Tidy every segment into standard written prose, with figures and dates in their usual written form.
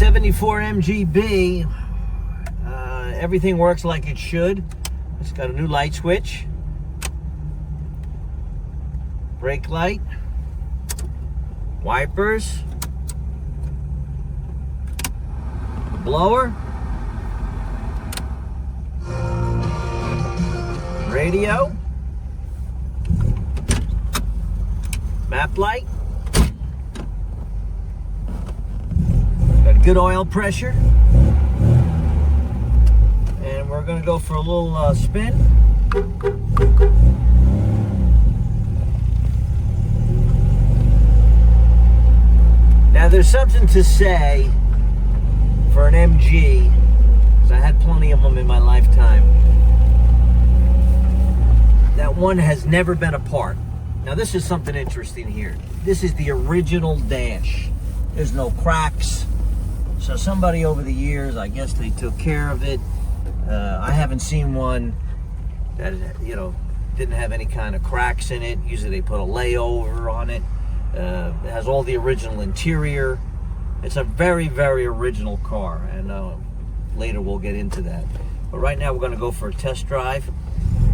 74 MGB. Everything works like it should. It's got a new light switch, brake light, wipers, the blower, radio, map light, got good oil pressure, and we're going to go for a little spin. Now there's something to say for an MG, because I had plenty of them in my lifetime. That one has never been apart. Now this is something interesting here. This is the original dash. There's no cracks. So somebody over the years, I guess they took care of it. I haven't seen one that, you know, didn't have any kind of cracks in it. Usually they put a layover on it. It has all the original interior. It's a very, very original car, and later we'll get into that. But right now we're going to go for a test drive.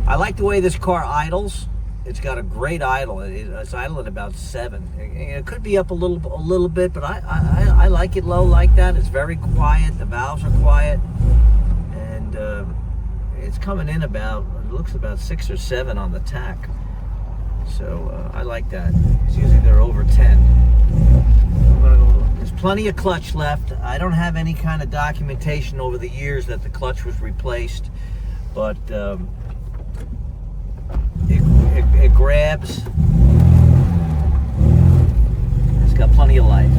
I like the way this car idles. It's got a great idle. It's idling about 7. It could be up a little bit, but I like it low like that. It's very quiet. The valves are quiet, and it's coming in about, it looks about 6 or 7 on the tack. So I like that. It's usually they're over 10. There's plenty of clutch left. I don't have any kind of documentation over the years that the clutch was replaced, but it grabs. It's got plenty of life.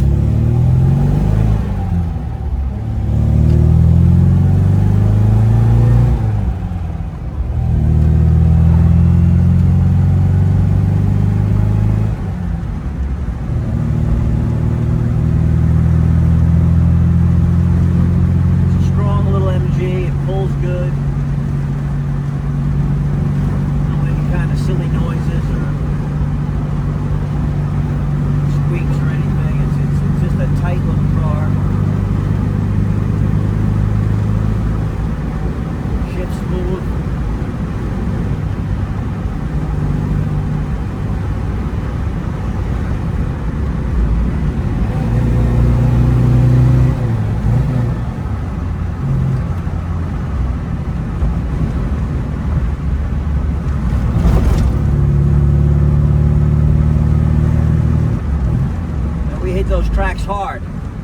Those tracks hard,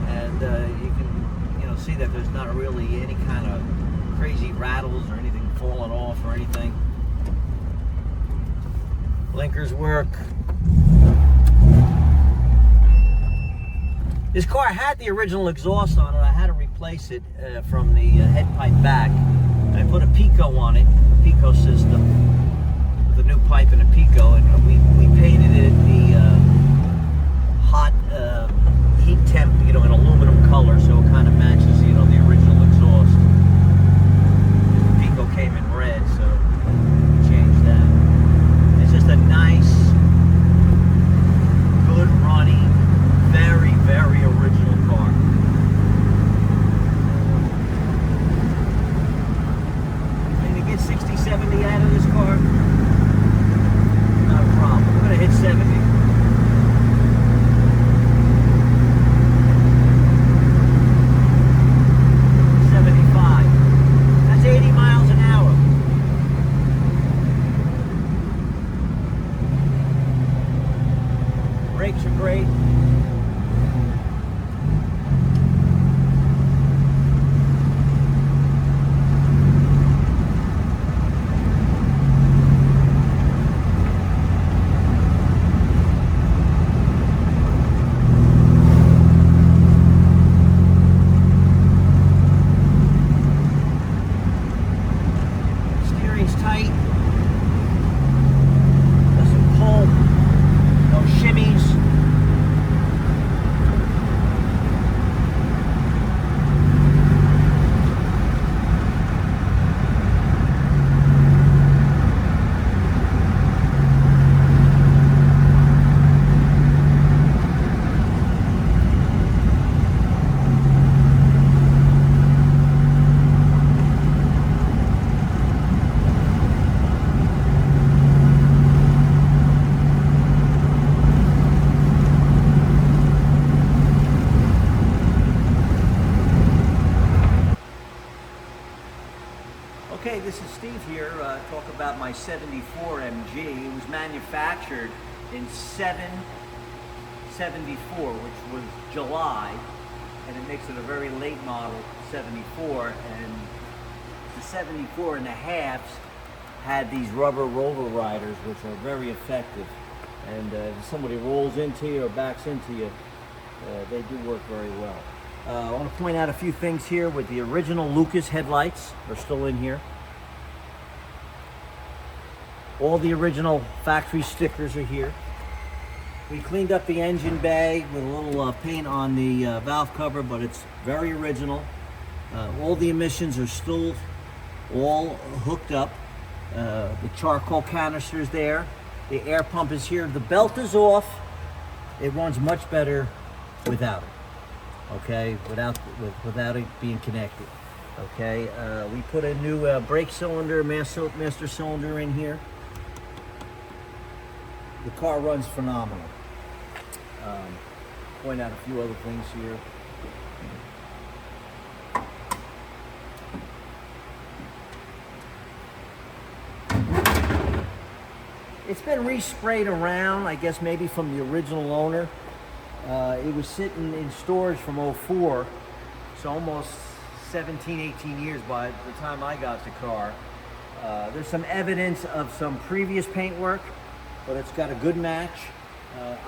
and you can, you know, see that there's not really any kind of crazy rattles or anything falling off or anything. Blinkers work. This car had the original exhaust on it. I had to replace it from the head pipe back. I put a Pico on it, a Pico system with a new pipe and a Pico, and we painted it the hot heat temp, you know, in aluminum color, so it kind of matches, you know, the original exhaust. The Pico came in red, so we changed that. It's just a nice, good running, very, very original car. Can you get 60, 70 out of this car? Not a problem. We're going to hit 70. Okay, this is Steve here. Talk about my 74 MG. It was manufactured in 7/74, which was July, and it makes it a very late model 74. And the 74 and a halves had these rubber roller riders, which are very effective. And if somebody rolls into you or backs into you, they do work very well. I want to point out a few things here with the original Lucas headlights. They're still in here. All the original factory stickers are here. We cleaned up the engine bay with a little paint on the valve cover, but it's very original. All the emissions are still all hooked up. The charcoal canister's there. The air pump is here. The belt is off. It runs much better without it. Okay, without it being connected. Okay, we put a new brake cylinder, master cylinder in here. The car runs phenomenal. Point out a few other things here. It's been resprayed around, I guess maybe from the original owner. It was sitting in storage from '04, so almost 17, 18 years by the time I got the car. There's some evidence of some previous paint work, but it's got a good match.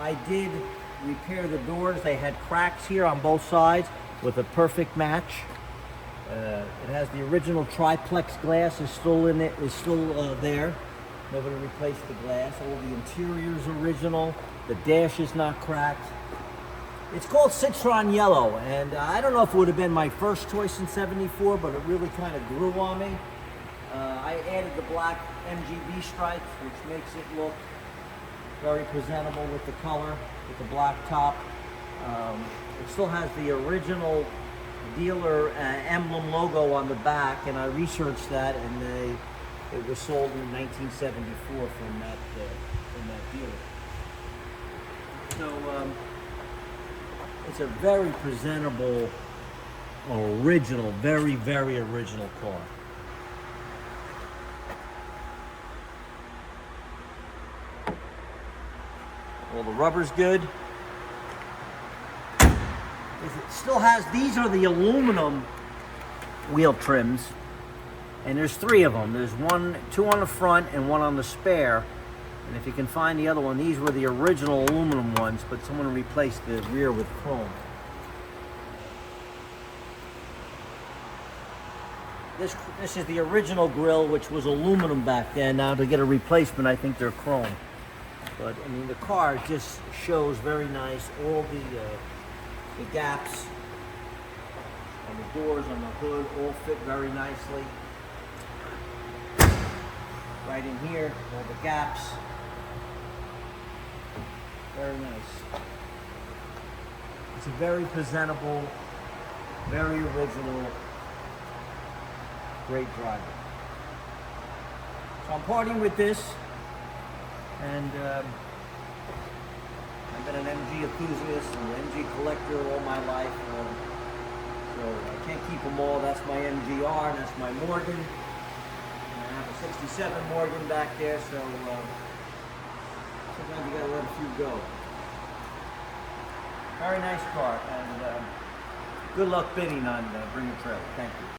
I did repair the doors. They had cracks here on both sides with a perfect match. It has the original triplex glass is still in it, there. Nobody replaced the glass. All the interior's original. The dash is not cracked. It's called Citron Yellow, and I don't know if it would have been my first choice in '74, but it really kind of grew on me. I added the black MGB stripes, which makes it look very presentable with the color, with the black top. It still has the original dealer emblem logo on the back, and I researched that, and it was sold in 1974 from that dealer. So it's a very presentable, original, very, very original car. Well, the rubber's good. It still has, these are the aluminum wheel trims, and there's 3 of them. There's 2 on the front and 1 on the spare. And if you can find the other one, these were the original aluminum ones, but someone replaced the rear with chrome. This is the original grille, which was aluminum back then. Now to get a replacement, I think they're chrome. But I mean, the car just shows very nice. All the gaps on the doors, on the hood, all fit very nicely. Right in here, all the gaps. Very nice. It's a very presentable, very original, great driver. So I'm partying with this, and I've been an MG enthusiast and an MG collector all my life. So I can't keep them all. That's my MGR, that's my Morgan. And I have a '67 Morgan back there, so sometimes you gotta let a few go. Very nice car, and good luck bidding on Bring a Trailer. Thank you.